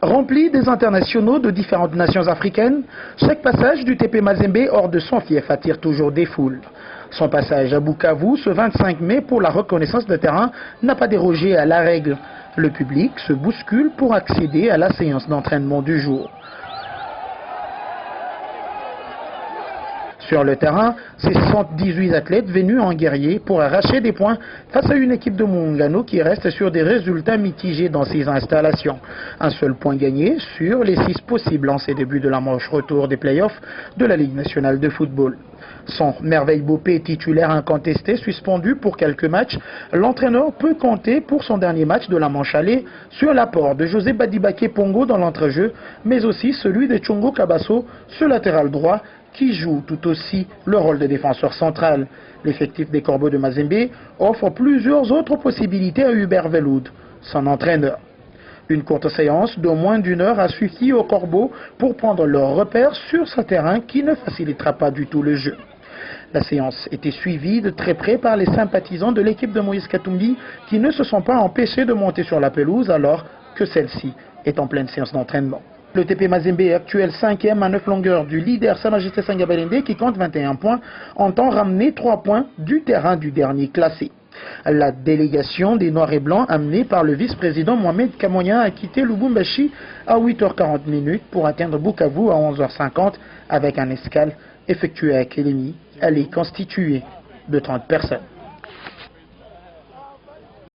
Rempli des internationaux de différentes nations africaines, chaque passage du TP Mazembe hors de son fief attire toujours des foules. Son passage à Bukavu ce 25 mai pour la reconnaissance de terrain n'a pas dérogé à la règle. Le public se bouscule pour accéder à la séance d'entraînement du jour. Sur le terrain, c'est 78 athlètes venus en guerrier pour arracher des points face à une équipe de Muungano qui reste sur des résultats mitigés dans ses installations. Un seul point gagné sur les 6 possibles en ces débuts de la manche retour des playoffs de la Ligue nationale de football. Sans Merveille Bopé titulaire incontesté, suspendu pour quelques matchs, l'entraîneur peut compter pour son dernier match de la manche aller sur l'apport de José Badibake Pongo dans l'entrejeu, mais aussi celui de Chongo Kabasso, ce latéral droit, qui joue tout aussi le rôle de défenseur central. L'effectif des Corbeaux de Mazembe offre plusieurs autres possibilités à Hubert Veloud, son entraîneur. Une courte séance de moins d'1 heure a suffi aux Corbeaux pour prendre leur repère sur ce terrain qui ne facilitera pas du tout le jeu. La séance était suivie de très près par les sympathisants de l'équipe de Moïse Katumbi qui ne se sont pas empêchés de monter sur la pelouse alors que celle-ci est en pleine séance d'entraînement. Le TP Mazembe est actuel 5e à 9 longueurs du leader Sa Majesté Sangabalende qui compte 21 points, entend ramener 3 points du terrain du dernier classé. La délégation des Noirs et Blancs amenée par le vice-président Mohamed Kamoya a quitté Lubumbashi à 8h40 pour atteindre Bukavu à 11h50 avec un escale effectué à Kelemi. Elle est constituée de 30 personnes.